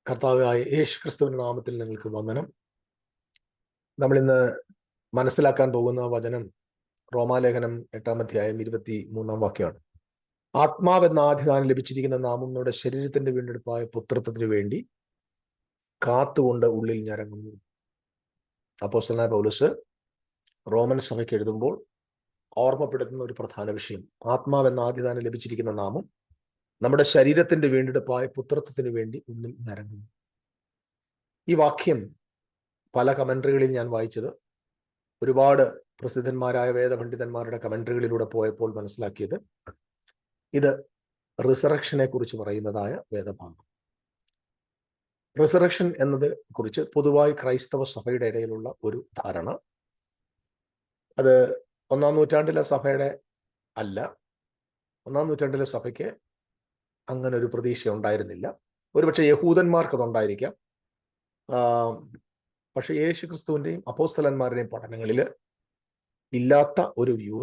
കർത്താവായ യേശു ക്രിസ്തുവിന്റെ നാമത്തിൽ നിങ്ങൾക്ക് വന്ദനം. നമ്മൾ ഇന്ന് മനസ്സിലാക്കാൻ പോകുന്ന വചനം റോമാലേഖനം 8-ാം അധ്യായം 23-ാം വാക്യമാണ്. ആത്മാവെന്ന ആധിദാനം ലഭിച്ചിരിക്കുന്ന നാമം നമ്മുടെ ശരീരത്തിന്റെ വീണ്ടെടുപ്പായ പുത്രത്വത്തിന് വേണ്ടി കാത്തുകൊണ്ട് ഉള്ളിൽ ഞരങ്ങുന്നു. അപ്പോസ്തലനായ പൗലോസ് റോമൻ സഭയ്ക്ക് എഴുതുമ്പോൾ ഓർമ്മപ്പെടുത്തുന്ന ഒരു പ്രധാന വിഷയം, ആത്മാവെന്ന ആധിദാനം ലഭിച്ചിരിക്കുന്ന നാമം നമ്മുടെ ശരീരത്തിന്റെ വീണ്ടെടുപ്പായ പുത്രത്വത്തിന് വേണ്ടി ഉള്ളിൽ ഞരങ്ങുന്നു. ഈ വാക്യം പല കമന്ററികളിൽ ഞാൻ വായിച്ചത്, ഒരുപാട് പ്രസിദ്ധന്മാരായ വേദപണ്ഡിതന്മാരുടെ കമന്ററികളിലൂടെ പോയപ്പോൾ മനസ്സിലാക്കിയത്, ഇത് റിസറക്ഷനെ കുറിച്ച് പറയുന്നതായ വേദഭാഗം. റിസറക്ഷൻ എന്നത് കുറിച്ച് പൊതുവായി ക്രൈസ്തവ സഭയുടെ ഇടയിലുള്ള ഒരു ധാരണ, അത് 1-ാം നൂറ്റാണ്ടിലെ സഭയുടെ അല്ല. 1-ാം നൂറ്റാണ്ടിലെ സഭയ്ക്ക് അങ്ങനെ ഒരു പ്രതീക്ഷ ഉണ്ടായിരുന്നില്ല. ഒരുപക്ഷെ യഹൂദന്മാർക്ക് അതുണ്ടായിരിക്കാം. പക്ഷെ യേശു ക്രിസ്തുവിന്റെയും അപ്പോസ്തലന്മാരുടെയും പഠനങ്ങളിൽ ഇല്ലാത്ത ഒരു വ്യൂ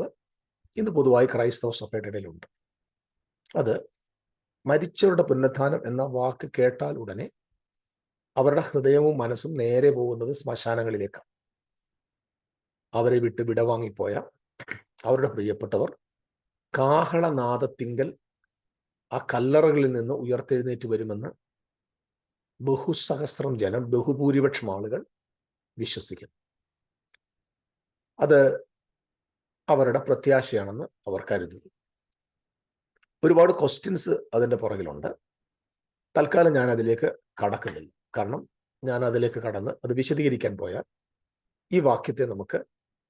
ഇന്ന് പൊതുവായി ക്രൈസ്തവ സഭയുടെ ഇടയിലുണ്ട്. അത് മരിച്ചവരുടെ പുനരുത്ഥാനം എന്ന വാക്ക് കേട്ടാൽ ഉടനെ അവരുടെ ഹൃദയവും മനസ്സും നേരെ പോകുന്നത് ശ്മശാനങ്ങളിലേക്കാണ്. അവരെ വിട്ട് വിടവാങ്ങിപ്പോയ അവരുടെ പ്രിയപ്പെട്ടവർ കാഹളനാദത്തിങ്കൽ ആ കല്ലറകളിൽ നിന്ന് ഉയർത്തെഴുന്നേറ്റ് വരുമെന്ന് ബഹുസഹസ്രം ജനം, ബഹുഭൂരിപക്ഷം ആളുകൾ വിശ്വസിക്കുന്നു. അത് അവരുടെ പ്രത്യാശയാണെന്ന് അവർ കരുതുന്നു. ഒരുപാട് ക്വസ്റ്റ്യൻസ് അതിൻ്റെ പുറകിലുണ്ട്. തൽക്കാലം ഞാൻ അതിലേക്ക് കടക്കുന്നില്ല. കാരണം ഞാൻ അതിലേക്ക് കടന്ന് അത് വിശദീകരിക്കാൻ പോയാൽ ഈ വാക്യത്തെ നമുക്ക്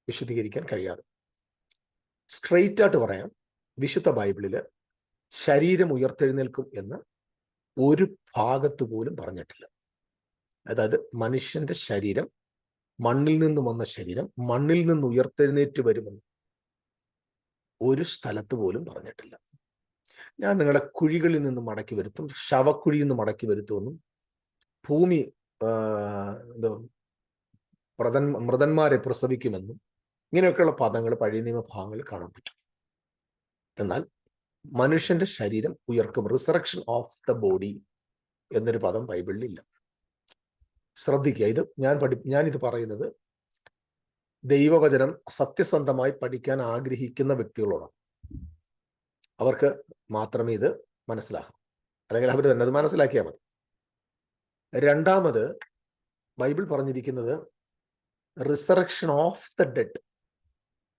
വിശദീകരിക്കാൻ കഴിയാതെ. സ്ട്രെയിറ്റ് ആയിട്ട് പറയാം, വിശുദ്ധ ബൈബിളിൽ ശരീരം ഉയർത്തെഴുന്നേൽക്കും എന്ന് ഒരു ഭാഗത്ത് പോലും പറഞ്ഞിട്ടില്ല. അതായത് മനുഷ്യന്റെ ശരീരം, മണ്ണിൽ നിന്ന് വന്ന ശരീരം മണ്ണിൽ നിന്ന് ഉയർത്തെഴുന്നേറ്റ് വരുമെന്ന് ഒരു സ്ഥലത്ത് പോലും പറഞ്ഞിട്ടില്ല. ഞാൻ നിങ്ങളെ കുഴികളിൽ നിന്ന് മടക്കി വരുത്തും, ശവക്കുഴിയിൽ നിന്ന് മടക്കി വരുത്തുമെന്നും, ഭൂമി മൃതന്മാരെ പ്രസവിക്കുമെന്നും ഇങ്ങനെയൊക്കെയുള്ള പദങ്ങൾ പഴയ നിയമഭാഗങ്ങളിൽ കാണാൻ പറ്റും. എന്നാൽ മനുഷ്യന്റെ ശരീരം ഉയർക്കും, റിസറക്ഷൻ ഓഫ് ദ ബോഡി എന്നൊരു പദം ബൈബിളിലില്ല. ശ്രദ്ധിക്കുക, ഇത് ഞാനിത് പറയുന്നത് ദൈവവചനം സത്യസന്ധമായി പഠിക്കാൻ ആഗ്രഹിക്കുന്ന വ്യക്തികളോടാണ്. അവർക്ക് മാത്രമേ ഇത് മനസ്സിലാകൂ, അല്ലെങ്കിൽ അവർ തന്നെ അത് മനസ്സിലാക്കിയാൽ മതി. രണ്ടാമത്, ബൈബിൾ പറഞ്ഞിരിക്കുന്നത് resurrection of the dead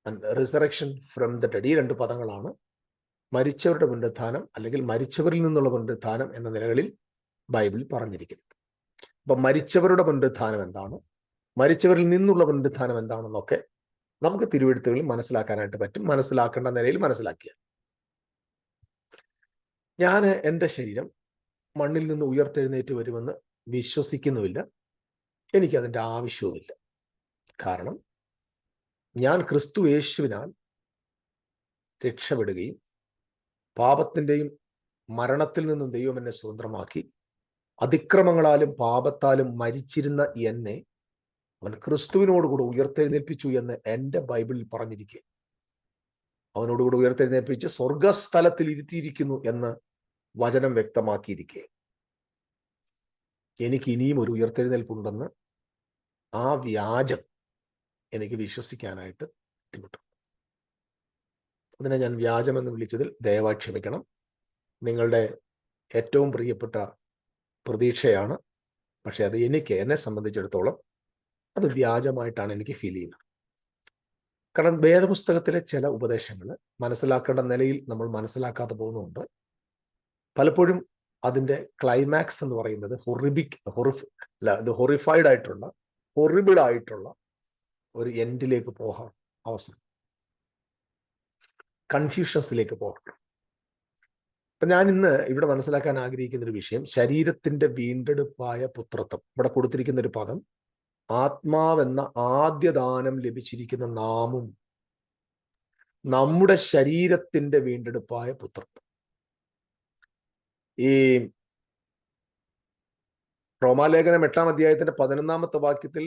and resurrection from the dead. ഈ രണ്ട് പദങ്ങളാണ് മരിച്ചവരുടെ പുനരുത്ഥാനം അല്ലെങ്കിൽ മരിച്ചവരിൽ നിന്നുള്ള പുനരുത്ഥാനം എന്ന നിലകളിൽ ബൈബിൾ പറഞ്ഞിരിക്കുന്നത്. അപ്പൊ മരിച്ചവരുടെ പുനരുത്ഥാനം എന്താണ്, മരിച്ചവരിൽ നിന്നുള്ള പുനരുത്ഥാനം എന്താണെന്നൊക്കെ നമുക്ക് തിരുവെഴുത്തുകളിൽ മനസ്സിലാക്കാനായിട്ട് പറ്റും. മനസ്സിലാക്കേണ്ട നിലയിൽ മനസ്സിലാക്കിയ ഞാൻ എൻ്റെ ശരീരം മണ്ണിൽ നിന്ന് ഉയർത്തെഴുന്നേറ്റ് വരുമെന്ന് വിശ്വസിക്കുന്നുമില്ല, എനിക്കതിൻ്റെ ആവശ്യവുമില്ല. കാരണം ഞാൻ ക്രിസ്തു യേശുവിനാൽ രക്ഷപ്പെടുകയും പാപത്തിൻ്റെയും മരണത്തിൽ നിന്നും ദൈവം എന്നെ സ്വതന്ത്രമാക്കി, അതിക്രമങ്ങളാലും പാപത്താലും മരിച്ചിരുന്ന എന്നെ അവൻ ക്രിസ്തുവിനോടുകൂടെ ഉയർത്തെഴുന്നേൽപ്പിച്ചു എന്ന് എൻ്റെ ബൈബിളിൽ പറഞ്ഞിരിക്കെ, അവനോടുകൂടെ ഉയർത്തെഴുന്നേൽപ്പിച്ച് സ്വർഗസ്ഥലത്തിൽ ഇരുത്തിയിരിക്കുന്നു എന്ന് വചനം വ്യക്തമാക്കിയിരിക്കെ, എനിക്ക് ഇനിയും ഒരു ഉയർത്തെഴുന്നേൽപ്പുണ്ടെന്ന് ആ വ്യാജം എനിക്ക് വിശ്വസിക്കാനായിട്ട് ബുദ്ധിമുട്ടുണ്ട്. അതിനെ ഞാൻ വ്യാജമെന്ന് വിളിച്ചതിൽ ദയവായി ക്ഷമിക്കണം. നിങ്ങളുടെ ഏറ്റവും പ്രിയപ്പെട്ട പ്രതീക്ഷയാണ്, പക്ഷെ അത് എന്നെ സംബന്ധിച്ചിടത്തോളം അത് വ്യാജമായിട്ടാണ് എനിക്ക് ഫീൽ ചെയ്യുന്നത്. കാരണം വേദപുസ്തകത്തിലെ ചില ഉപദേശങ്ങൾ മനസ്സിലാക്കേണ്ട നിലയിൽ നമ്മൾ മനസ്സിലാക്കാതെ പോകുന്നുണ്ട്. പലപ്പോഴും അതിൻ്റെ ക്ലൈമാക്സ് എന്ന് പറയുന്നത് ഹൊറിഫൈഡ് ആയിട്ടുള്ള, ഹൊറിബിൾ ആയിട്ടുള്ള ഒരു എൻഡിലേക്ക് പോകാം, അവസാനം കൺഫ്യൂഷൻസിലേക്ക് പോകണം. അപ്പൊ ഞാൻ ഇന്ന് ഇവിടെ മനസ്സിലാക്കാൻ ആഗ്രഹിക്കുന്ന ഒരു വിഷയം, ശരീരത്തിന്റെ വീണ്ടെടുപ്പായ പുത്രത്വം. ഇവിടെ കൊടുത്തിരിക്കുന്ന ഒരു പദം, ആത്മാവെന്ന ആദ്യദാനം ലഭിച്ചിരിക്കുന്ന നാമും നമ്മുടെ ശരീരത്തിന്റെ വീണ്ടെടുപ്പായ പുത്രത്വം. ഈ റോമാലേഖനം 8-ാം അധ്യായത്തിന്റെ 11-ാമത്തെ വാക്യത്തിൽ,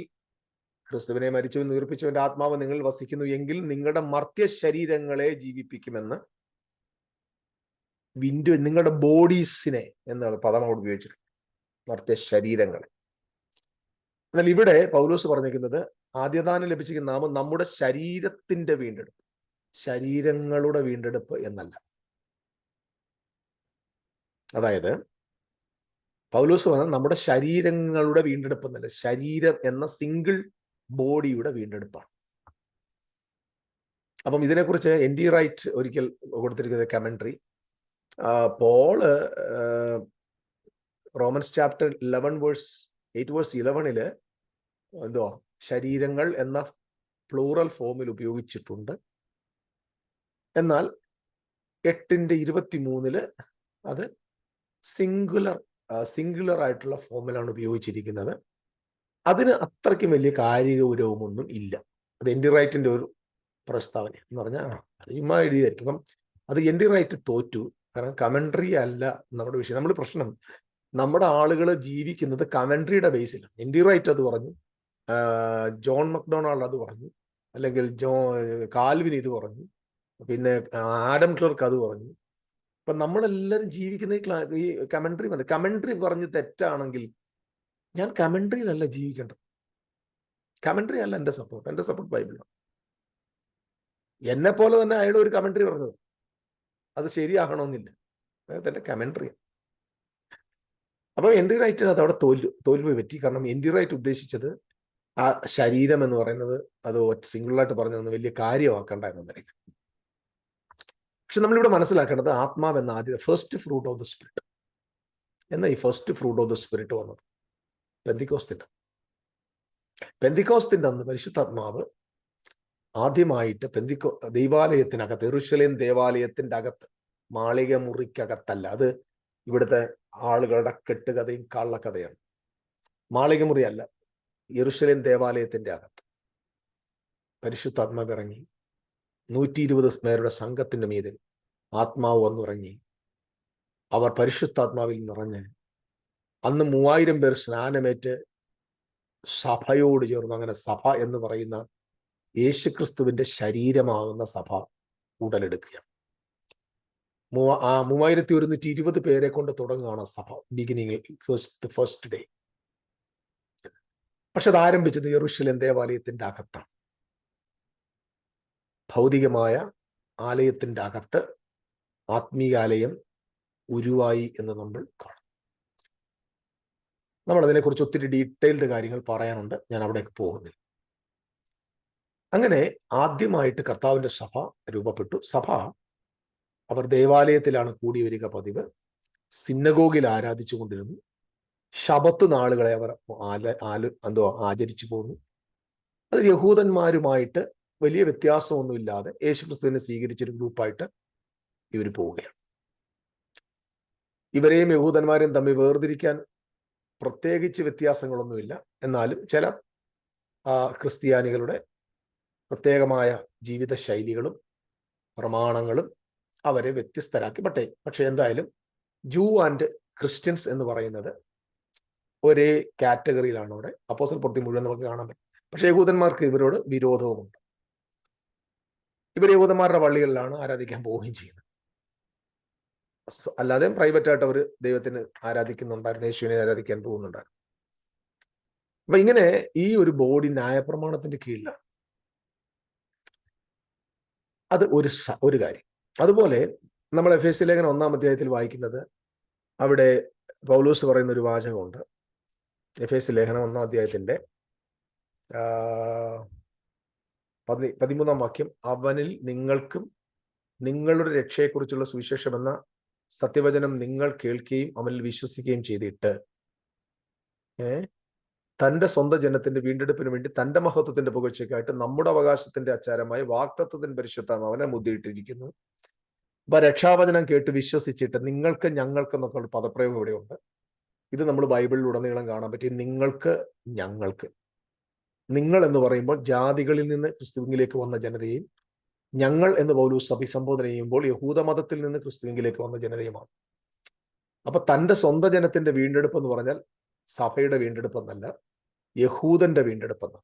ക്രിസ്തുവിനെ മരിച്ചവൻ ഉയർപ്പിച്ചവന്റെ ആത്മാവ് നിങ്ങൾ വസിക്കുന്നു എങ്കിൽ നിങ്ങളുടെ മർത്യ ശരീരങ്ങളെ ജീവിപ്പിക്കുമെന്ന്, നിങ്ങളുടെ ബോഡീസിനെ എന്ന പദം അവിടെ ഉപയോഗിച്ചിട്ടുണ്ട്. മർത്യേ ശരീരങ്ങളെ. എന്നാൽ ഇവിടെ പൗലോസ് പറഞ്ഞിരിക്കുന്നത് ആദ്യദാനം ലഭിച്ചിരിക്കുന്ന നാമം നമ്മുടെ ശരീരത്തിന്റെ വീണ്ടെടുപ്പ്, ശരീരങ്ങളുടെ വീണ്ടെടുപ്പ് എന്നല്ല. അതായത് പൗലോസ് പറഞ്ഞത് നമ്മുടെ ശരീരങ്ങളുടെ വീണ്ടെടുപ്പ് എന്നല്ല, ശരീരം എന്ന സിംഗിൾ ബോഡിയുടെ വീണ്ടെടുപ്പാണ്. അപ്പം ഇതിനെക്കുറിച്ച് എൻ.ടി. റൈറ്റ് ഒരിക്കൽ കൊടുത്തിരിക്കുന്നത് കമന്ററി, പോള് റോമൻസ് ചാപ്റ്റർ 8:11 എന്തോ ശരീരങ്ങൾ എന്ന പ്ലൂറൽ ഫോമിൽ ഉപയോഗിച്ചിട്ടുണ്ട്. എന്നാൽ 8:23 അത് സിംഗുലർ ആയിട്ടുള്ള ഫോമിലാണ് ഉപയോഗിച്ചിരിക്കുന്നത്. അതിന് അത്രയ്ക്കും വലിയ കാര്യഗൗരവമൊന്നും ഇല്ല. അത് എൻ.ടി. റൈറ്റിന്റെ ഒരു പ്രസ്താവന എന്ന് പറഞ്ഞാൽ അത് ചുമ്മാ എഴുതിയായിരിക്കും. അപ്പം അത് എൻ.ടി. റൈറ്റ് തോറ്റു. കാരണം കമന്ററി അല്ല നമ്മുടെ വിഷയം. നമ്മുടെ പ്രശ്നം, നമ്മുടെ ആളുകൾ ജീവിക്കുന്നത് കമന്ററിയുടെ ബേസിലാണ്. എൻ.ടി. റൈറ്റ് അത് പറഞ്ഞു, ജോൺ മക്ഡൊണാൾഡ് അത് പറഞ്ഞു, അല്ലെങ്കിൽ കാൽവിൻ ഇത് പറഞ്ഞു, പിന്നെ ആഡം ക്ലർക്ക് അത് പറഞ്ഞു. അപ്പൊ നമ്മളെല്ലാവരും ജീവിക്കുന്ന ഈ കമന്ററി മതി. കമന്ററി പറഞ്ഞ് തെറ്റാണെങ്കിൽ ഞാൻ കമന്ററിയിലല്ല ജീവിക്കേണ്ടത്. കമന്ററി അല്ല എൻ്റെ സപ്പോർട്ട്. എൻ്റെ സപ്പോർട്ട് ബൈബിളാണ്. എന്നെ പോലെ തന്നെ അയാളുടെ ഒരു കമന്ററി പറഞ്ഞത് അത് ശരിയാകണമെന്നില്ല. അതായത് എൻ്റെ കമന്ററി. അപ്പൊ എൻ.ടി. റൈറ്റിന് അത് അവിടെ തോൽവി പറ്റി. കാരണം എൻ.ടി. റൈറ്റ് ഉദ്ദേശിച്ചത് ആ ശരീരം എന്ന് പറയുന്നത് അത് സിംഗിളായിട്ട് പറഞ്ഞതൊന്നും വലിയ കാര്യമാക്കണ്ട എന്ന നിലയിൽ. പക്ഷെ നമ്മളിവിടെ മനസ്സിലാക്കേണ്ടത് ആത്മാവ് എന്ന ആദ്യ first fruit of the spirit എന്ന ഈ first fruit of the spirit വന്നത് പെന്തിക്കോസ്തിന്റെ അന്ന് പരിശുദ്ധാത്മാവ് ആദ്യമായിട്ട് ദൈവാലയത്തിനകത്ത്, യെരൂശലേം ദേവാലയത്തിന്റെ അകത്ത്, മാളിക മുറിക്കകത്തല്ല. അത് ഇവിടുത്തെ ആളുകളുടെ കെട്ടുകഥയും കള്ളക്കഥയാണ്. മാളിക മുറി അല്ല, യെരൂശലേം ദേവാലയത്തിന്റെ അകത്ത് പരിശുദ്ധാത്മാവ് ഇറങ്ങി 120 പേരുടെ സംഘത്തിന്റെ മീതെ ആത്മാവ് വന്നിറങ്ങി. അവർ പരിശുദ്ധാത്മാവിൽ നിറഞ്ഞ് അന്ന് 3000 പേർ സ്നാനമേറ്റ് സഭയോട് ചേർന്ന്, അങ്ങനെ സഭ എന്ന് പറയുന്ന യേശുക്രിസ്തുവിന്റെ ശരീരമാകുന്ന സഭ ഉടലെടുക്കുകയാണ്. 3120 പേരെ കൊണ്ട് തുടങ്ങുകയാണ് സഭ ബിഗിനിങ്ങിൽ, ഫസ്റ്റ് ഡേ. പക്ഷെ അത് ആരംഭിച്ചത് യെരൂശലേം ദേവാലയത്തിന്റെ അകത്താണ്. ഭൗതികമായ ആലയത്തിന്റെ അകത്ത് ആത്മീയാലയം ഉരുവായി എന്ന് നമ്മൾ കാണും. നമ്മൾ അതിനെക്കുറിച്ച് ഒത്തിരി ഡീറ്റെയിൽഡ് കാര്യങ്ങൾ പറയാനുണ്ട്, ഞാൻ അവിടേക്ക് പോകുന്നില്ല. അങ്ങനെ ആദ്യമായിട്ട് കർത്താവിന്റെ സഭ രൂപപ്പെട്ടു. സഭ അവർ ദേവാലയത്തിലാണ് കൂടി വരിക പതിവ്. സിന്നഗോഗിൽ ആരാധിച്ചു കൊണ്ടിരുന്നു. ശബത്ത് നാളുകളെ അവർ ആചരിച്ചു പോന്നു. അത് യഹൂദന്മാരുമായിട്ട് വലിയ വ്യത്യാസമൊന്നുമില്ലാതെ യേശുക്രിസ്തുവിനെ സ്വീകരിച്ചൊരു ഗ്രൂപ്പായിട്ട് ഇവർ പോവുകയാണ്. ഇവരെയും യഹൂദന്മാരെയും തമ്മിൽ വേർതിരിക്കാൻ പ്രത്യേകിച്ച് വ്യത്യാസങ്ങളൊന്നുമില്ല. എന്നാലും ചില ക്രിസ്ത്യാനികളുടെ പ്രത്യേകമായ ജീവിത ശൈലികളും പ്രമാണങ്ങളും അവരെ വ്യത്യസ്തരാക്കി. പക്ഷെ എന്തായാലും ജൂ ആൻഡ് ക്രിസ്ത്യൻസ് എന്ന് പറയുന്നത് ഒരേ കാറ്റഗറിയിലാണ് അവിടെ. അപ്പോസ്തല പ്രവൃത്തി മുഴുവൻ നമുക്ക് കാണാൻ പറ്റും. പക്ഷെ യഹൂദന്മാർക്ക് ഇവരോട് വിരോധവുമുണ്ട്. ഇവർ യഹൂദന്മാരുടെ പള്ളികളിലാണ് ആരാധിക്കാൻ പോവുകയും ചെയ്യുന്നത്. അല്ലാതെ പ്രൈവറ്റായിട്ട് അവർ ദൈവത്തിന് ആരാധിക്കുന്നുണ്ടായിരുന്നു, യേശുവിനെ ആരാധിക്കാൻ പോകുന്നുണ്ടായിരുന്നു. അപ്പൊ ഇങ്ങനെ ഈ ഒരു ബോഡി ന്യായപ്രമാണത്തിന്റെ കീഴിലാണ്. അത് ഒരു കാര്യം. അതുപോലെ നമ്മൾ എഫേസ്യ ലേഖനം 1-ാം അധ്യായത്തിൽ വായിക്കുന്നത്, അവിടെ പൗലോസ് പറയുന്ന ഒരു വാചകമുണ്ട്. എഫേസ്യ ലേഖനം 1-ാം അധ്യായത്തിന്റെ 13-ാം വാക്യം, അവനിൽ നിങ്ങൾക്കും നിങ്ങളുടെ രക്ഷയെക്കുറിച്ചുള്ള സുവിശേഷം എന്ന സത്യവചനം നിങ്ങൾ കേൾക്കുകയും അവനിൽ വിശ്വസിക്കുകയും ചെയ്തിട്ട് തന്റെ സ്വന്തം ജനത്തിന്റെ വീണ്ടെടുപ്പിന് വേണ്ടി തന്റെ മഹത്വത്തിന്റെ പുകഴ്ചയ്ക്കായിട്ട് നമ്മുടെ അവകാശത്തിന്റെ അച്ചാരമായി വാഗ്ദത്തത്തിന് പരിശുദ്ധാത്മാവിനെ മുദ്രയിട്ടിരിക്കുന്നു. അപ്പൊ രക്ഷാവചനം കേട്ട് വിശ്വസിച്ചിട്ട് നിങ്ങൾക്ക് ഞങ്ങൾക്ക് എന്നൊക്കെ ഉള്ള പദപ്രയോഗം ഇവിടെയുണ്ട്. ഇത് നമ്മൾ ബൈബിളിലുടനീളം കാണാൻ പറ്റി. നിങ്ങൾക്ക് ഞങ്ങൾക്ക്, നിങ്ങൾ എന്ന് പറയുമ്പോൾ ജാതികളിൽ നിന്ന് ക്രിസ്തുവിലേക്ക് വന്ന ജനതയും, ഞങ്ങൾ എന്ന് പൗലോസ് അഭിസംബോധന ചെയ്യുമ്പോൾ യഹൂദമതത്തിൽ നിന്ന് ക്രിസ്തുവിലേക്ക് വന്ന ജനതയുമാണ്. അപ്പൊ തന്റെ സ്വന്തം ജനത്തിന്റെ വീണ്ടെടുപ്പ് എന്ന് പറഞ്ഞാൽ സഭയുടെ വീണ്ടെടുപ്പ് എന്നല്ല, യഹൂദന്റെ വീണ്ടെടുപ്പെന്ന്.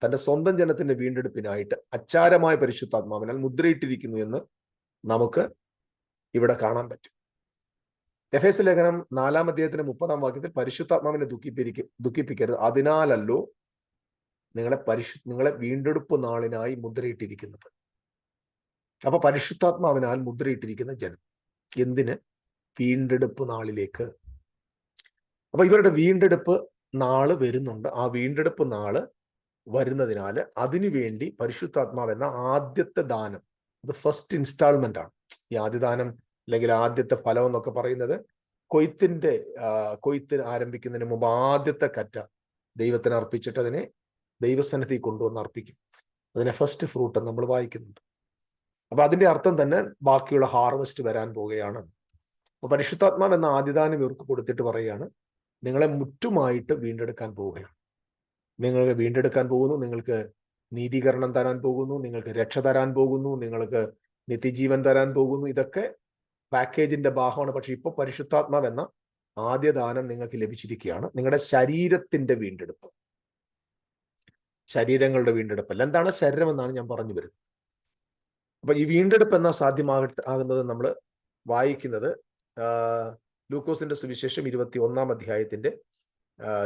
തന്റെ സ്വന്തം ജനത്തിന്റെ വീണ്ടെടുപ്പിനായിട്ട് അച്ചാരമായ പരിശുദ്ധാത്മാവിനാൽ മുദ്രയിട്ടിരിക്കുന്നു എന്ന് നമുക്ക് ഇവിടെ കാണാൻ പറ്റും. എഫേസ്യ ലേഖനം 4-ാം അധ്യായത്തിന്റെ 30-ാം വാക്യത്തിൽ പരിശുദ്ധാത്മാവിനെ ദുഃഖിപ്പിക്കരുത്, അതിനാലല്ലോ നിങ്ങളെ വീണ്ടെടുപ്പ് നാളിനായി മുദ്രയിട്ടിരിക്കുന്നത്. അപ്പൊ പരിശുദ്ധാത്മാവിനാൽ മുദ്രയിട്ടിരിക്കുന്ന ജനം എന്തിന്? വീണ്ടെടുപ്പ് നാളിലേക്ക്. അപ്പൊ ഇവരുടെ വീണ്ടെടുപ്പ് നാള് വരുന്നുണ്ട്. ആ വീണ്ടെടുപ്പ് നാള് വരുന്നതിനാല് അതിനുവേണ്ടി പരിശുദ്ധാത്മാവ് എന്ന ആദ്യത്തെ ദാനം, അത് ഫസ്റ്റ് ഇൻസ്റ്റാൾമെന്റ് ആണ്. ഈ ആദ്യ ദാനം അല്ലെങ്കിൽ ആദ്യത്തെ ഫലം എന്നൊക്കെ പറയുന്നത് കൊയ്ത്ത് ആരംഭിക്കുന്നതിന് മുമ്പ് ആദ്യത്തെ കറ്റ ദൈവത്തിന് അർപ്പിച്ചിട്ട് അതിനെ ദൈവസന്നിധി കൊണ്ടുവന്ന് അർപ്പിക്കും. അതിനെ ഫസ്റ്റ് ഫ്രൂട്ട് നമ്മൾ വായിക്കുന്നുണ്ട്. അപ്പൊ അതിന്റെ അർത്ഥം തന്നെ ബാക്കിയുള്ള ഹാർവെസ്റ്റ് വരാൻ പോവുകയാണ്. അപ്പൊ പരിശുദ്ധാത്മാവ് എന്ന ആദ്യദാനം ഇവർക്ക് കൊടുത്തിട്ട് പറയുകയാണ്, നിങ്ങളെ മുറ്റുമായിട്ട് വീണ്ടെടുക്കാൻ പോവുകയാണ്. നിങ്ങൾക്ക് വീണ്ടെടുക്കാൻ പോകുന്നു, നിങ്ങൾക്ക് നീതീകരണം തരാൻ പോകുന്നു, നിങ്ങൾക്ക് രക്ഷ തരാൻ പോകുന്നു, നിങ്ങൾക്ക് നിത്യജീവൻ തരാൻ പോകുന്നു. ഇതൊക്കെ പാക്കേജിന്റെ ഭാഗമാണ്. പക്ഷെ ഇപ്പൊ പരിശുദ്ധാത്മാവ് എന്ന ആദ്യ ദാനം നിങ്ങൾക്ക് ലഭിച്ചിരിക്കുകയാണ്. നിങ്ങളുടെ ശരീരത്തിന്റെ വീണ്ടെടുപ്പ്, ശരീരങ്ങളുടെ വീണ്ടെടുപ്പല്ല. എന്താണ് ശരീരം എന്നാണ് ഞാൻ പറഞ്ഞു വരുന്നത്. അപ്പൊ ഈ വീണ്ടെടുപ്പ് എന്ന സാധ്യമാകുന്നത് നമ്മൾ വായിക്കുന്നത് ലൂക്കോസിന്റെ സുവിശേഷം 21-ാം അധ്യായത്തിന്റെ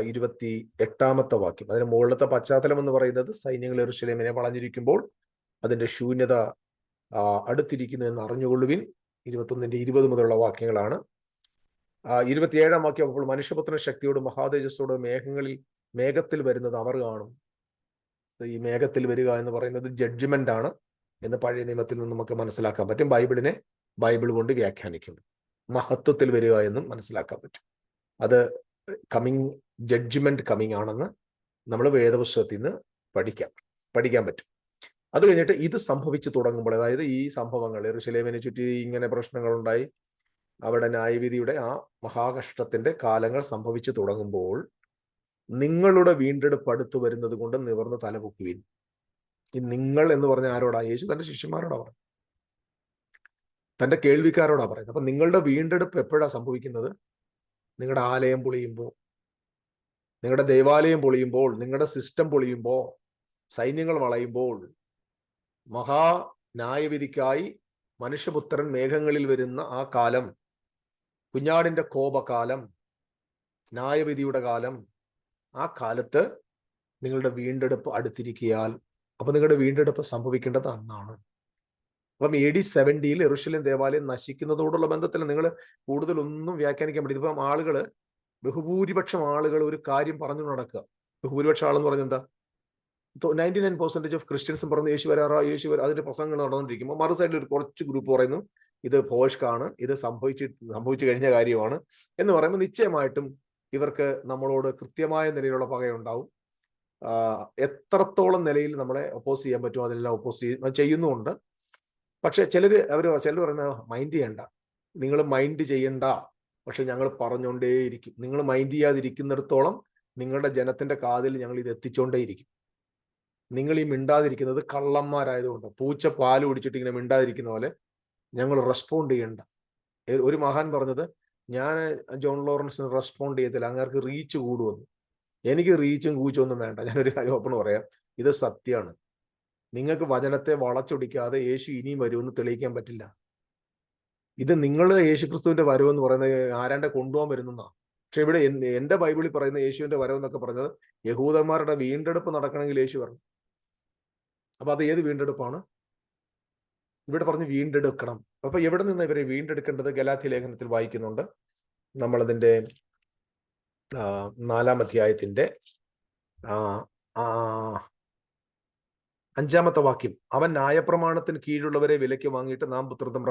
28-ാമത്തെ വാക്യം. അതിന് മുകളിലത്തെ പശ്ചാത്തലം എന്ന് പറയുന്നത് സൈന്യങ്ങൾ യെരൂശലേമിനെ വളഞ്ഞിരിക്കുമ്പോൾ അതിന്റെ ശൂന്യത അടുത്തിരിക്കുന്നു എന്ന് അറിഞ്ഞുകൊള്ളുവിൻ. 21-ന്റെ 20 മുതലുള്ള വാക്യങ്ങളാണ്. 27-ാം വാക്യം, അപ്പോൾ മനുഷ്യപുത്രൻ ശക്തിയോടും മഹാതേജസ്സോടും മേഘത്തിൽ വരുന്നത് അവർ കാണും. ഈ മേഘത്തിൽ വരിക എന്ന് പറയുന്നത് ജഡ്ജ്മെന്റ് ആണ് എന്ന് പഴയ നിയമത്തിൽ നിന്ന് നമുക്ക് മനസ്സിലാക്കാൻ പറ്റും. ബൈബിളിനെ ബൈബിൾ കൊണ്ട് വ്യാഖ്യാനിക്കുന്നു. മഹത്വത്തിൽ വരിക എന്നും മനസ്സിലാക്കാൻ പറ്റും. അത് ജഡ്ജ്മെന്റ് കമ്മിങ് ആണെന്ന് നമ്മൾ വേദപുസ്തകത്തിൽ നിന്ന് പഠിക്കാൻ പറ്റും. അത് കഴിഞ്ഞിട്ട് ഇത് സംഭവിച്ചു തുടങ്ങുമ്പോൾ, അതായത് ഈ സംഭവങ്ങൾ യെരൂശലേമിനെ ചുറ്റി ഇങ്ങനെ പ്രശ്നങ്ങളുണ്ടായി, അവിടെ ന്യായവിധിയുടെ ആ മഹാകഷ്ടത്തിന്റെ കാലങ്ങൾ സംഭവിച്ചു തുടങ്ങുമ്പോൾ നിങ്ങളുടെ വീണ്ടെടുപ്പ് അടുത്ത് വരുന്നത് കൊണ്ട് നിവർന്ന് തലപൊക്കുവിൻ. ഈ നിങ്ങൾ എന്ന് പറഞ്ഞ ആരോടാ? യേശു തന്റെ ശിഷ്യന്മാരോടാ പറയുന്നത്, തന്റെ കേൾവിക്കാരോടാ പറയുന്നത്. അപ്പൊ നിങ്ങളുടെ വീണ്ടെടുപ്പ് എപ്പോഴാ സംഭവിക്കുന്നത്? നിങ്ങളുടെ ആലയം പൊളിയുമ്പോൾ, നിങ്ങളുടെ ദേവാലയം പൊളിയുമ്പോൾ, നിങ്ങളുടെ സിസ്റ്റം പൊളിയുമ്പോൾ, സൈന്യങ്ങൾ വളയുമ്പോൾ, മഹാ ന്യായവിധിക്കായി മനുഷ്യപുത്രൻ മേഘങ്ങളിൽ വരുന്ന ആ കാലം, കുഞ്ഞാടിന്റെ കോപകാലം, ന്യായവിധിയുടെ കാലം, ആ കാലത്ത് നിങ്ങളുടെ വീണ്ടെടുപ്പ് അടുത്തിരിക്കിയാൽ, അപ്പൊ നിങ്ങളുടെ വീണ്ടെടുപ്പ് സംഭവിക്കേണ്ടത് അന്നാണ്. അപ്പം AD 70-ൽ യെരൂശലേം ദേവാലയം നശിക്കുന്നതോടുള്ള ബന്ധത്തിൽ നിങ്ങൾ കൂടുതലൊന്നും വ്യാഖ്യാനിക്കാൻ പറ്റില്ല. ഇപ്പം ബഹുഭൂരിപക്ഷം ആളുകൾ ഒരു കാര്യം പറഞ്ഞു നടക്കുക. ബഹുഭൂരിപക്ഷം ആളെന്ന് പറഞ്ഞാൽ എന്താ? 99% ഓഫ് ക്രിസ്ത്യൻസും പറഞ്ഞു യേശു വരാറാ, അതിന്റെ പ്രസംഗങ്ങൾ നടന്നുകൊണ്ടിരിക്കുമ്പോൾ മറു സൈഡിൽ ഒരു കുറച്ച് ഗ്രൂപ്പ് പറയുന്നു ഇത് ഭോഷ്കാണ്, ഇത് സംഭവിച്ചു കഴിഞ്ഞ കാര്യമാണ് എന്ന് പറയുമ്പോൾ നിശ്ചയമായിട്ടും ഇവർക്ക് നമ്മളോട് കൃത്യമായ നിലയിലുള്ള പകയുണ്ടാവും. എത്രത്തോളം നിലയിൽ നമ്മളെ ഒപ്പോസ് ചെയ്യാൻ പറ്റുമോ അതെല്ലാം ഒപ്പോസ് ചെയ്യുന്നുമുണ്ട്. പക്ഷെ ചിലർ പറയുന്നത് മൈൻഡ് ചെയ്യണ്ട, നിങ്ങൾ മൈൻഡ് ചെയ്യണ്ട, പക്ഷെ ഞങ്ങൾ പറഞ്ഞുകൊണ്ടേയിരിക്കും. നിങ്ങൾ മൈൻഡ് ചെയ്യാതിരിക്കുന്നിടത്തോളം നിങ്ങളുടെ ജനത്തിന്റെ കാതിൽ ഞങ്ങൾ ഇത് എത്തിച്ചുകൊണ്ടേയിരിക്കും. നിങ്ങൾ ഈ മിണ്ടാതിരിക്കുന്നത് കള്ളന്മാരായതുകൊണ്ട്, പൂച്ച പാല് കുടിച്ചിട്ട് ഇങ്ങനെ മിണ്ടാതിരിക്കുന്ന പോലെ ഞങ്ങൾ റെസ്പോണ്ട് ചെയ്യണ്ട. ഒരു മഹാൻ പറഞ്ഞത്, ഞാൻ ജോൺ ലോറൻസിന് റെസ്പോണ്ട് ചെയ്യത്തില്ല, അങ്ങേർക്ക് റീച്ച് കൂടുമെന്ന്. എനിക്ക് റീച്ചും കൂച്ചൊന്നും വേണ്ട. ഞാനൊരു കാര്യം ഓപ്പൺ പറയാം, ഇത് സത്യമാണ്. നിങ്ങൾക്ക് വചനത്തെ വളച്ചൊടിക്കാതെ യേശു ഇനിയും വരുമെന്ന് തെളിയിക്കാൻ പറ്റില്ല. ഇത് നിങ്ങൾ യേശുക്രിസ്തുവിന്റെ വരവെന്ന് പറയുന്നത് ആരാണ്ട് കൊണ്ടുപോകാൻ വരുന്നതാ. പക്ഷെ ഇവിടെ എന്റെ ബൈബിളിൽ പറയുന്ന യേശുവിന്റെ വരവെന്നൊക്കെ പറഞ്ഞത് യഹൂദന്മാരുടെ വീണ്ടെടുപ്പ് നടക്കണമെങ്കിൽ യേശു വരണം. അപ്പൊ അത് ഏത് വീണ്ടെടുപ്പാണ്? ഇവിടെ പറഞ്ഞ് വീണ്ടെടുക്കണം. അപ്പൊ എവിടെ നിന്ന് ഇവരെ വീണ്ടെടുക്കേണ്ടത്? ഗലാത്യ ലേഖനത്തിൽ വായിക്കുന്നുണ്ട്. നമ്മളതിന്റെ 4-ാം അധ്യായത്തിന്റെ 5-ാമത്തെ വാക്യം, അവൻ ന്യായപ്രമാണത്തിന് കീഴുള്ളവരെ വിലയ്ക്ക് വാങ്ങിയിട്ട് നാം പുത്രത്വം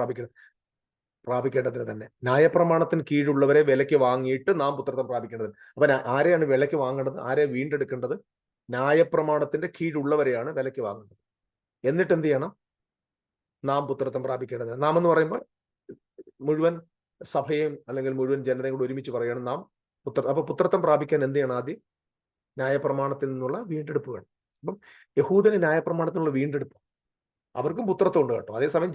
പ്രാപിക്കേണ്ടതിന് തന്നെ. ന്യായപ്രമാണത്തിന് കീഴുള്ളവരെ വിലയ്ക്ക് വാങ്ങിയിട്ട് നാം പുത്രത്വം പ്രാപിക്കേണ്ടത്. അപ്പൊ ആരെയാണ് വിലയ്ക്ക് വാങ്ങേണ്ടത്? ആരെ വീണ്ടെടുക്കേണ്ടത്? ന്യായപ്രമാണത്തിന്റെ കീഴുള്ളവരെയാണ് വിലയ്ക്ക് വാങ്ങേണ്ടത്. എന്നിട്ട് എന്ത് ചെയ്യണം? നാം പുത്രത്വം പ്രാപിക്കേണ്ടത്. നാം എന്ന് പറയുമ്പോൾ മുഴുവൻ സഭയും അല്ലെങ്കിൽ മുഴുവൻ ജനതയും കൂടെ ഒരുമിച്ച് പറയണം നാം അപ്പൊ പുത്രത്വം പ്രാപിക്കാൻ എന്ത് ചെയ്യണം? ആദ്യം ന്യായപ്രമാണത്തിൽ നിന്നുള്ള വീണ്ടെടുപ്പ് വേണം. അപ്പം യഹൂദന് ന്യായപ്രമാണത്തിൽ നിന്നുള്ള വീണ്ടെടുപ്പ്, അവർക്കും പുത്രത്വം ഉണ്ട് കേട്ടോ. അതേസമയം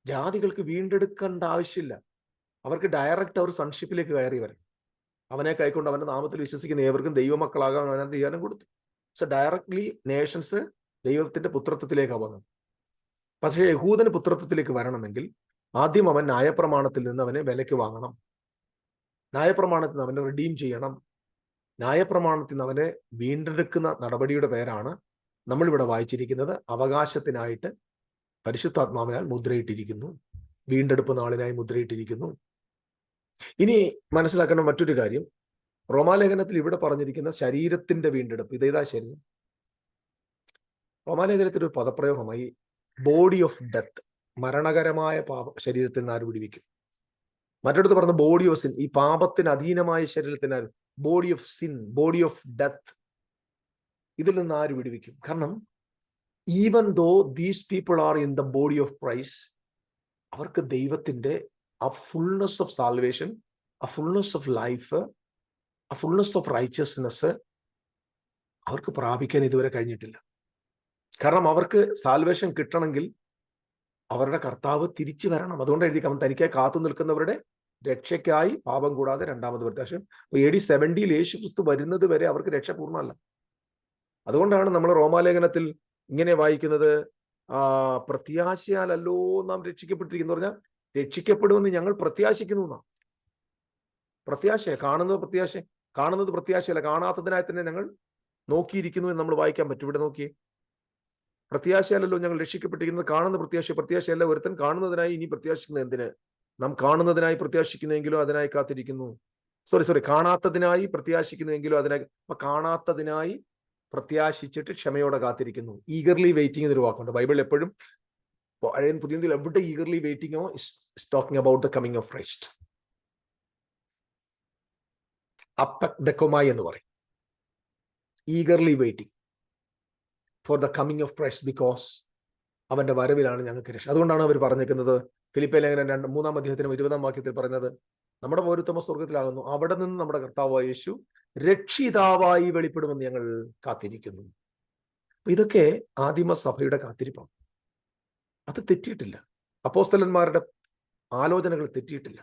ജാതികൾക്ക് വീണ്ടെടുക്കേണ്ട ആവശ്യമില്ല. അവർക്ക് ഡയറക്റ്റ് അവർ സൺഷിപ്പിലേക്ക് കയറി വരണം. അവനെ കൈക്കൊണ്ട് അവന്റെ നാമത്തിൽ വിശ്വസിക്കുന്ന ഏവർക്കും ദൈവമക്കളാകാൻ അവൻ അധികാരം കൊടുത്തു. സോ ഡയറക്ട്ലി നേഷൻസ് ദൈവത്തിന്റെ പുത്രത്വത്തിലേക്കാണ് വന്നത്. പക്ഷേ യഹൂദന് പുത്രത്വത്തിലേക്ക് വരണമെങ്കിൽ ആദ്യം അവൻ ന്യായപ്രമാണത്തിൽ നിന്ന് അവനെ വിലയ്ക്ക് വാങ്ങണം. ന്യായപ്രമാണത്തിൽ നിന്ന് അവനെ റിഡീം ചെയ്യണം. ന്യായപ്രമാണത്തിൽ നിന്ന് അവനെ വീണ്ടെടുക്കുന്ന നടപടിയുടെ പേരാണ് നമ്മളിവിടെ വായിച്ചിരിക്കുന്നത് അവകാശത്തിനായിട്ട് പരിശുദ്ധാത്മാവിനാൽ മുദ്രയിട്ടിരിക്കുന്നു, വീണ്ടെടുപ്പ് നാളിനായി മുദ്രയിട്ടിരിക്കുന്നു. ഇനി മനസ്സിലാക്കേണ്ട മറ്റൊരു കാര്യം, റോമാലേഖനത്തിൽ ഇവിടെ പറഞ്ഞിരിക്കുന്ന ശരീരത്തിന്റെ വീണ്ടെടുപ്പ്, ഇതേതാ ശരീരം? റോമാലേഖനത്തിൽ ഒരു പദപ്രയോഗമായി ബോഡി ഓഫ് ഡെത്ത്, മരണകരമായ ശരീരത്തിൽ നിന്ന് ആര് വിടുവിക്കും? മറ്റടുത്ത് പറഞ്ഞ ബോഡി ഓഫ് സിൻ, ഈ പാപത്തിന് അധീനമായ ശരീരത്തിന് body of sin, body of death, ഇതിൽ നിന്ന് ആര് വിടുവിക്കും? കാരണം even though these people are in the body of Christ, അവർക്ക് ദൈവത്തിന്റെ ആ ഫുൾനെസ് ഓഫ് സാൽവേഷൻ, ആ ഫുൾനെസ് ഓഫ് ലൈഫ്, ആ ഫുൾനെസ് ഓഫ് റൈച്ചസ്നെസ് അവർക്ക് പ്രാപിക്കാൻ ഇതുവരെ കഴിഞ്ഞിട്ടില്ല. കാരണം അവർക്ക് സാൽവേഷൻ കിട്ടണമെങ്കിൽ അവരുടെ കർത്താവ് തിരിച്ചു വരണം. അതുകൊണ്ട് എഴുതി, അവൻ തനിക്കായി കാത്തു നിൽക്കുന്നവരുടെ രക്ഷയ്ക്കായി പാപം കൂടാതെ രണ്ടാമത് പ്രത്യക്ഷം. AD 70 യേശു ക്രിസ്തു വരുന്നത് വരെ അവർക്ക് രക്ഷ പൂർണ്ണമല്ല. അതുകൊണ്ടാണ് നമ്മൾ റോമാലേഖനത്തിൽ ഇങ്ങനെ വായിക്കുന്നത്, പ്രത്യാശയാലല്ലോ നാം രക്ഷിക്കപ്പെട്ടിരിക്കുന്നു പറഞ്ഞാൽ, രക്ഷിക്കപ്പെടുമെന്ന് ഞങ്ങൾ പ്രത്യാശിക്കുന്നു എന്നാണ്. പ്രത്യാശ കാണുന്നത് പ്രത്യാശയല്ല, കാണാത്തതിനായി തന്നെ ഞങ്ങൾ നോക്കിയിരിക്കുന്നു എന്ന് നമ്മൾ വായിക്കാൻ പറ്റും. ഇവിടെ നോക്കിയേ, പ്രത്യാശയാലല്ലോ ഞങ്ങൾ രക്ഷിക്കപ്പെട്ടിരിക്കുന്നത്, കാണുന്ന പ്രത്യാശയല്ല. ഒരുത്തൻ കാണുന്നതിനായി ഇനി പ്രത്യാശിക്കുന്നത് എന്തിന്? നാം കാണുന്നതിനായി പ്രത്യാശിക്കുന്നെങ്കിലും അതിനായി കാത്തിരിക്കുന്നു. കാണാത്തതിനായി പ്രത്യാശിക്കുന്നുവെങ്കിലും അതിനായി. അപ്പൊ കാണാത്തതിനായി പ്രത്യാശിച്ചിട്ട് ക്ഷമയോടെ കാത്തിരിക്കുന്നു. ഈഗർലി വെയിറ്റിംഗ് എന്നൊരു വാക്കുണ്ട് ബൈബിളിൽ എപ്പോഴും. പഴയ പുതിയ എവിടെ ഈഗർലി വെയിറ്റിംഗോ is talking about the coming of Christ. അപ്പക്ഡെക്കോമായി എന്ന് പറയും, eagerly waiting for the coming of Christ, because അവന്റെ വരവിലാണ് ഞങ്ങൾക്ക് രക്ഷ. അതുകൊണ്ടാണ് അവർ പറഞ്ഞിരിക്കുന്നത് ഫിലിപ്പിയ ലേഖനം 3-ാം അധ്യായത്തിന് 20-ാം വാക്യത്തിൽ പറയുന്നത്, നമ്മുടെ പൗരത്വം സ്വർഗത്തിലാകുന്നു, അവിടെ നിന്ന് നമ്മുടെ കർത്താവായ യേശു രക്ഷിതാവായി വെളിപ്പെടുമെന്ന് ഞങ്ങൾ കാത്തിരിക്കുന്നു. ഇതൊക്കെ ആദിമസഭയുടെ കാത്തിരിപ്പാണ്. അത് തെറ്റിയിട്ടില്ല. അപ്പോസ്തലന്മാരുടെ ആലോചനകൾ തെറ്റിയിട്ടില്ല.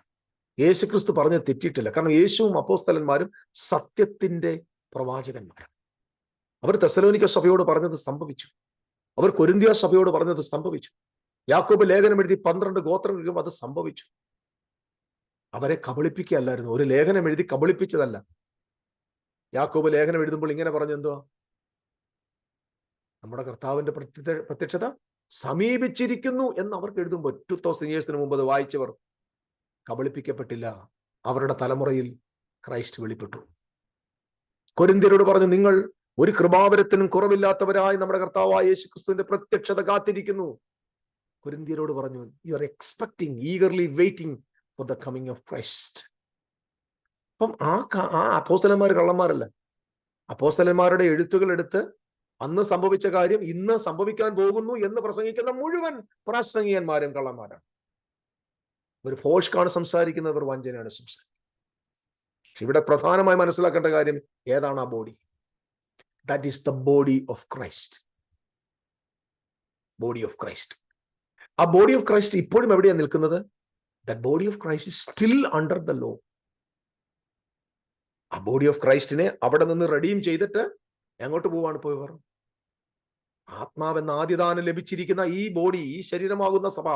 യേശുക്രിസ്തു പറഞ്ഞത് തെറ്റിയിട്ടില്ല. കാരണം യേശുവും അപ്പോസ്തലന്മാരും സത്യത്തിന്റെ പ്രവാചകന്മാരാണ്. അവർ തെസ്സലോനിക്ക സഭയോട് പറഞ്ഞത് സംഭവിച്ചു. അവർ കൊരിന്ത്യ സഭയോട് പറഞ്ഞത് സംഭവിച്ചു. യാക്കോബ് ലേഖനം എഴുതി 12 ഗോത്രങ്ങൾക്കും അത് സംഭവിച്ചു. അവരെ കബളിപ്പിക്കുകയല്ലായിരുന്നു. ഒരു ലേഖനം എഴുതി കബളിപ്പിച്ചതല്ല. യാക്കോബ് ലേഖനം എഴുതുമ്പോൾ ഇങ്ങനെ പറഞ്ഞു, എന്തുവാ? നമ്മുടെ കർത്താവിന്റെ പ്രത്യക്ഷത സമീപിച്ചിരിക്കുന്നു എന്ന് അവർക്ക് എഴുതുമ്പോൾ 2000 ഇയേഴ്സിന് മുമ്പ് അത് വായിച്ചവർ കബളിപ്പിക്കപ്പെട്ടില്ല. അവരുടെ തലമുറയിൽ ക്രൈസ്റ്റ് വെളിപ്പെട്ടു. കൊരിന്ത്യരോട് പറഞ്ഞു, നിങ്ങൾ ഒരു കൃപാവരത്തിനും കുറവില്ലാത്തവരായി നമ്മുടെ കർത്താവായ യേശുക്രിസ്തുവിന്റെ പ്രത്യക്ഷത കാത്തിരിക്കുന്നു. കൊരിന്ത്യരോട് പറഞ്ഞു, you are expecting, eagerly waiting for the coming of Christ. അപ്പം ആ അപ്പോസ്തലന്മാർ കള്ളന്മാരല്ല. അപ്പോസ്തലന്മാരുടെ എഴുത്തുകൾ എടുത്ത് അന്ന് സംഭവിച്ച കാര്യം ഇന്ന് സംഭവിക്കാൻ പോകുന്നു എന്ന് പ്രസംഗിക്കുന്ന മുഴുവൻ പ്രാസംഗികന്മാരും കള്ളന്മാരാണ്. ഒരു ഫോഷ്കാണ് സംസാരിക്കുന്നവർ വഞ്ചനയാണ് സംസാരിക്കുന്നത്. ഇവിടെ പ്രധാനമായി മനസ്സിലാക്കേണ്ട കാര്യം ഏതാണ്? ആ body. That is the body of Christ. Body of Christ. ആ ബോഡി ഓഫ് ക്രൈസ്റ്റ് ഇപ്പോഴും എവിടെയാണ് നിൽക്കുന്നത്? That body of Christ is still under the law. ആ ബോഡി ഓഫ് ക്രൈസ്റ്റിനെ അവിടെ നിന്ന് റെഡീം ചെയ്തിട്ട് എങ്ങോട്ട് പോവാണ്? പോയവർ ആത്മാവെന്ന ആദ്യദാനം ലഭിച്ചിരിക്കുന്ന ഈ ബോഡി, ഈ ശരീരമാകുന്ന സഭ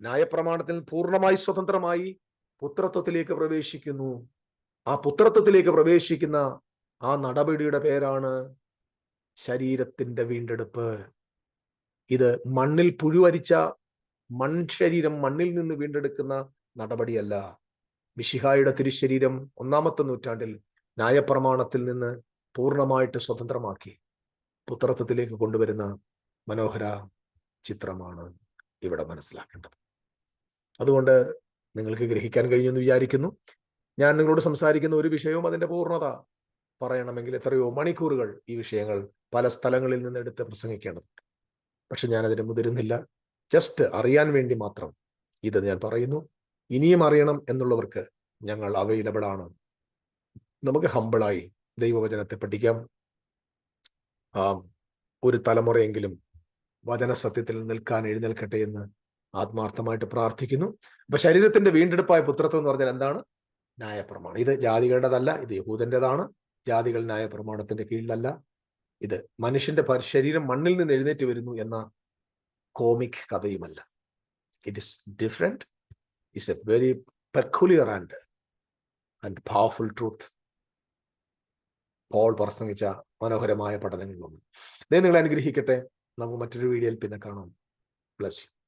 ന്യായപ്രമാണത്തിൽ പൂർണ്ണമായി സ്വതന്ത്രമായി പുത്രത്വത്തിലേക്ക് പ്രവേശിക്കുന്നു. ആ പുത്രത്വത്തിലേക്ക് പ്രവേശിക്കുന്ന ആ നടപടിയുടെ പേരാണ് ശരീരത്തിന്റെ വീണ്ടെടുപ്പ്. ഇത് മണ്ണിൽ പുഴുവരിച്ച മൺശരീരം മണ്ണിൽ നിന്ന് വീണ്ടെടുക്കുന്ന നടപടിയല്ല. മിശിഹായുടെ തിരുശരീരം 1-ാമത്തെ നൂറ്റാണ്ടിൽ ന്യായപ്രമാണത്തിൽ നിന്ന് പൂർണ്ണമായിട്ട് സ്വതന്ത്രമാക്കി പുത്രത്വത്തിലേക്ക് കൊണ്ടുവരുന്ന മനോഹര ചിത്രമാണ് ഇവിടെ മനസ്സിലാക്കേണ്ടത്. അതുകൊണ്ട് നിങ്ങൾക്ക് ഗ്രഹിക്കാൻ കഴിഞ്ഞെന്ന് വിചാരിക്കുന്നു. ഞാൻ നിങ്ങളോട് സംസാരിക്കുന്ന ഒരു വിഷയവും അതിന്റെ പൂർണ്ണത പറയണമെങ്കിൽ എത്രയോ മണിക്കൂറുകൾ ഈ വിഷയങ്ങൾ പല സ്ഥലങ്ങളിൽ നിന്ന് എടുത്ത് പ്രസംഗിക്കേണ്ടതുണ്ട്. പക്ഷെ ഞാനതിന് മുതിരുന്നില്ല. ജസ്റ്റ് അറിയാൻ വേണ്ടി മാത്രം ഇത് ഞാൻ പറയുന്നു. ഇനിയും അറിയണം എന്നുള്ളവർക്ക് ഞങ്ങൾ അവൈലബിൾ ആണ്. നമുക്ക് ഹമ്പിളായി ദൈവവചനത്തെ പഠിക്കാം. ഒരു തലമുറയെങ്കിലും വചനസത്യത്തിൽ നിൽക്കാൻ എഴുന്നേൽക്കട്ടെ എന്ന് ആത്മാർത്ഥമായിട്ട് പ്രാർത്ഥിക്കുന്നു. അപ്പൊ ശരീരത്തിന്റെ വീണ്ടെടുപ്പായ പുത്രത്വം എന്ന് പറഞ്ഞാൽ എന്താണ്? ന്യായപ്രമാണം. ഇത് ജാതികളുടേതല്ല, ഇത് യഹൂദന്റേതാണ്. ജാതികൾ ന്യായപ്രമാണത്തിന്റെ കീഴിലല്ല. ഇത് മനുഷ്യന്റെ ശരീരം മണ്ണിൽ നിന്ന് എഴുന്നേറ്റ് വരുന്നു എന്ന കോമിക് കഥയുമല്ല. It is different, it's a very peculiar and powerful truth. Paul പ്രസംഗിച്ച മനോഹരമായ പഠനങ്ങളിലൊന്നും. ദൈവം നിങ്ങളെ അനുഗ്രഹിക്കട്ടെ. നമുക്ക് മറ്റൊരു വീഡിയോയിൽ പിന്നെ കാണാം. Bless you.